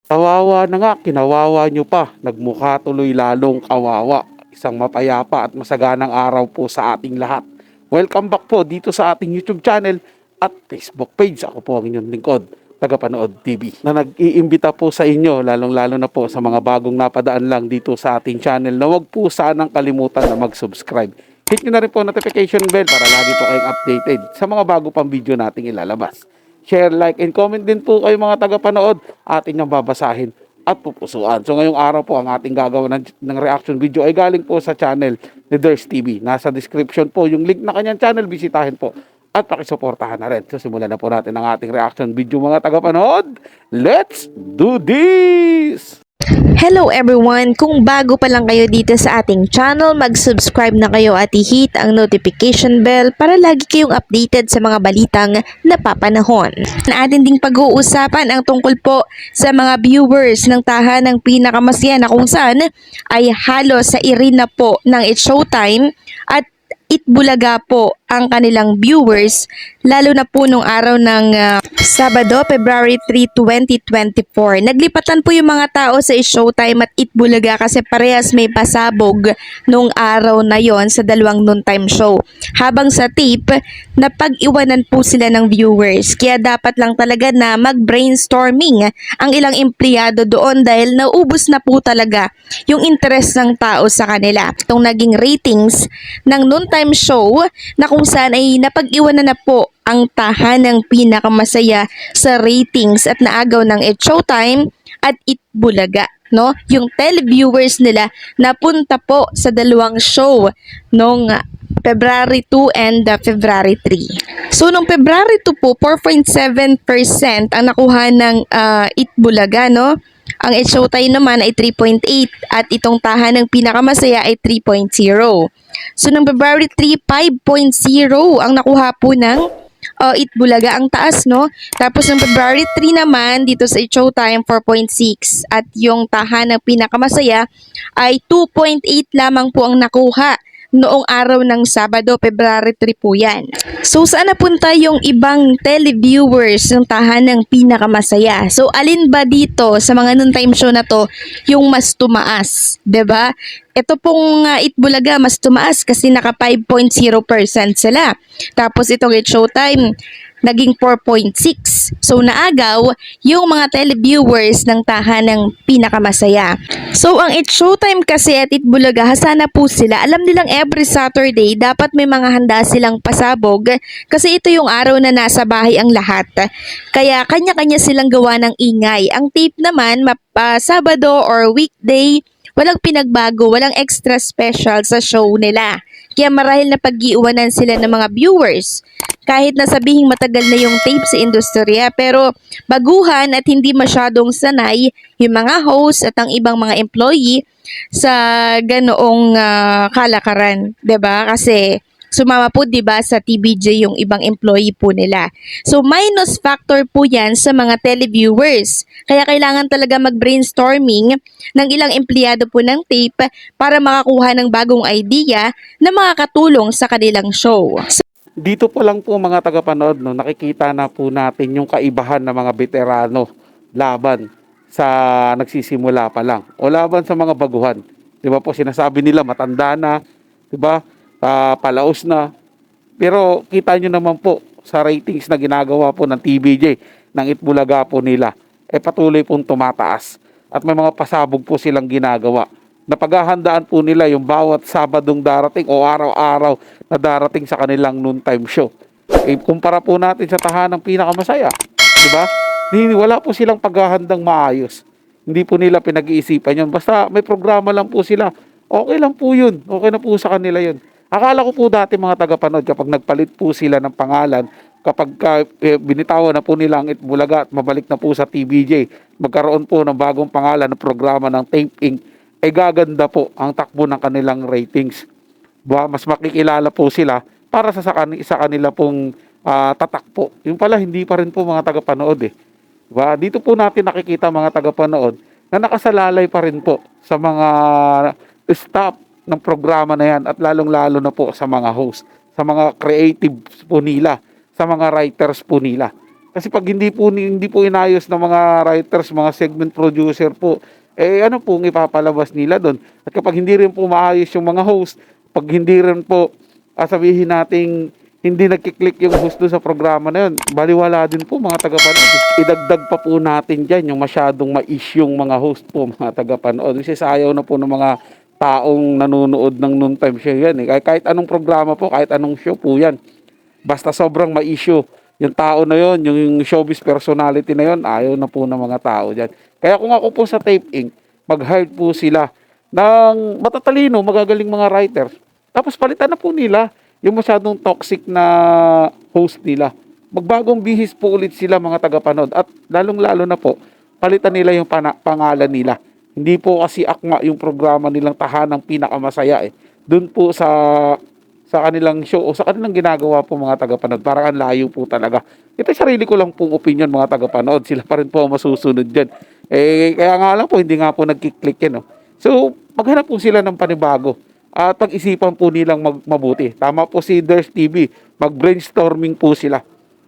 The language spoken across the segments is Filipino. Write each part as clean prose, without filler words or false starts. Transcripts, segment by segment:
Kawawa na nga, kinawawa nyo pa. Nagmukha tuloy lalong kawawa. Isang mapayapa at masaganang araw po sa ating lahat. Welcome back po dito sa ating YouTube channel at Facebook page. Ako po ang inyong lingkod, Tagapanood TV, na nag-iimbita po sa inyo, lalong-lalo na po sa mga bagong napadaan lang dito sa ating channel, na wag po sanang kalimutan na mag-subscribe. Hit nyo na rin po notification bell para lagi po kayong updated sa mga bago pang video nating ilalabas. Share, like, and comment din po kayo mga tagapanood. Atin niyang babasahin at pupusuan. So ngayong araw po ang ating gagawa ng reaction video ay galing po sa channel ni Ders TV. Nasa description po yung link na kanyang channel. Bisitahin po at pakisuportahan na rin. So simulan na po natin ang ating reaction video mga tagapanood. Let's do this! Hello everyone! Kung bago pa lang kayo dito sa ating channel, mag-subscribe na kayo at i-hit ang notification bell para lagi kayong updated sa mga balitang napapanahon. Na atin ding pag-uusapan ang tungkol po sa mga viewers ng tahanang pinakamasaya na kung saan ay halos sa irina po ng It's Showtime at Itbulaga po ang kanilang viewers, lalo na po nung araw ng Sabado, February 3, 2024. Naglipatan po yung mga tao sa Showtime at Itbulaga kasi parehas may pasabog nung araw na yon sa dalawang noontime show. Habang sa tape, napag-iwanan po sila ng viewers. Kaya dapat lang talaga na mag-brainstorming ang ilang empleyado doon dahil naubos na po talaga yung interest ng tao sa kanila. Itong naging ratings ng noontime show na kung saan ay napag-iwanan na po ang tahanang pinakamasaya sa ratings at naagaw ng It's Showtime at Itbulaga. No? Yung televiewers nila napunta po sa dalawang show nung February 2 and February 3. So, nung February 2 po, 4.7% ang nakuha ng Itbulaga, no? Ang It's Showtime naman ay 3.8 at itong tahanang pinakamasaya ay 3.0. So, nung February 3, 5.0 ang nakuha po ng Itbulaga, ang taas, no? Tapos ng February 3 naman, dito sa It's Showtime, 4.6. At yung tahanang pinakamasaya ay 2.8 lamang po ang nakuha noong araw ng Sabado, February 3 po yan. So, saan napunta yung ibang televiewers ng tahanang pinakamasaya? So, alin ba dito sa mga noontime show na to yung mas tumaas? 'Di ba? Ito pong Itbulaga mas tumaas kasi naka 5.0% sila. Tapos itong It's Showtime naging 4.6. So naagaw yung mga televiewers ng tahanang pinakamasaya. So ang It's Showtime kasi at Itbulaga, hasana po sila. Alam nilang every Saturday dapat may mga handa silang pasabog kasi ito yung araw na nasa bahay ang lahat. Kaya kanya-kanya silang gawa ng ingay. Ang tape naman Sabado or weekday, walang pinagbago, walang extra special sa show nila. Kaya marahil na pag-iiwanan sila ng mga viewers. Kahit na sabihing matagal na yung tape sa industriya, pero baguhan at hindi masyadong sanay yung mga host at ang ibang mga employee sa ganoong kalakaran, 'di ba? Kasi sumama po 'di ba sa TBJ yung ibang employee po nila. So minus factor po 'yan sa mga televiewers. Kaya kailangan talaga mag-brainstorming ng ilang empleyado po ng tape para makakuha ng bagong idea na makakatulong sa kanilang show. Dito po lang po mga tagapanood, no, nakikita na po natin yung kaibahan ng mga veterano laban sa nagsisimula pa lang o laban sa mga baguhan. 'Di ba po sinasabi nila matanda na, 'di ba? Palaos na. Pero kita nyo naman po sa ratings na ginagawa po ng TBJ, ng Itbulaga po nila, patuloy pong tumataas. At may mga pasabog po silang ginagawa. Napaghahandaan po nila yung bawat Sabadong darating o araw-araw na darating sa kanilang noontime show. Kumpara po natin sa tahanang pinakamasaya. Diba? Wala po silang paghahandang maayos. Hindi po nila pinag-iisipan yun. Basta may programa lang po sila. Okay lang po yun. Okay na po sa kanila yun. Akala ko po dati mga tagapanood kapag nagpalit po sila ng pangalan, kapag binitawan na po nila ang Itbulaga at mabalik na po sa TBJ, magkaroon po ng bagong pangalan ng programa ng taping, gaganda po ang takbo ng kanilang ratings. Mas makikilala po sila para sa kanila pong tatak po. Yung pala hindi pa rin po mga tagapanood eh. Dito po natin nakikita mga tagapanood na nakasalalay pa rin po sa mga staff ng programa na yan at lalong-lalo na po sa mga host, sa mga creatives po nila, sa mga writers po nila. Kasi pag hindi po inayos ng mga writers, mga segment producer po, ano pong ipapalabas nila doon? At kapag hindi rin po maayos yung mga host, pag hindi rin po sabihin nating hindi nagkiklik yung host doon sa programa na yun, baliwala din po mga tagapanood. Idagdag pa po natin dyan yung masyadong ma-issue'ng mga host po, mga tagapanood. Kasi sayaw na po ng mga taong nanonood ng noontime show yan. Kahit anong programa po, kahit anong show po yan. Basta sobrang ma-issue yung tao na yon, yung showbiz personality na yon, ayaw na po ng mga tao dyan. Kaya kung ako po sa Tape Inc., mag-hire po sila ng matatalino, magagaling mga writers. Tapos palitan na po nila yung masyadong toxic na host nila. Magbagong bihis po ulit sila mga tagapanood. At lalong-lalo na po, palitan nila yung pangalan nila. Hindi po kasi akma yung programa nilang tahanang pinakamasaya eh. Doon po sa kanilang show o sa kanilang ginagawa po mga tagapanood. Parang ang layo po talaga. Ito sarili ko lang pong opinion mga tagapanood. Sila pa rin po ang masusunod dyan. Kaya nga lang po, hindi nga po nagkiklik yan. No? So, maghanap po sila ng panibago. At pag-isipan po nilang mabuti. Tama po si Ders TV. Mag-brainstorming po sila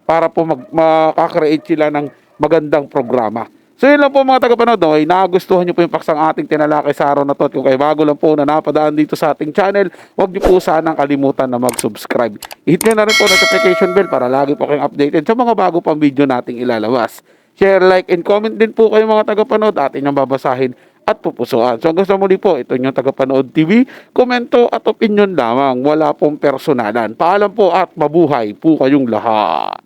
para po makakreate sila ng magandang programa. So yun lang po mga tagapanood, no? Ay nagustuhan nyo po yung paksang ating tinalakay sa araw na to. At kung kayo bago lang po na napadaan dito sa ating channel, huwag nyo po sanang kalimutan na mag-subscribe. I-hit nyo na rin po notification bell para lagi po kayong updated sa mga bago pang video nating ilalabas. Share, like, and comment din po kayo mga tagapanood. Atin yung babasahin at pupusuan. So hanggang sa muli po, ito yung Tagapanood TV. Komento at opinion lamang. Wala pong personalan. Paalam po at mabuhay po kayong lahat.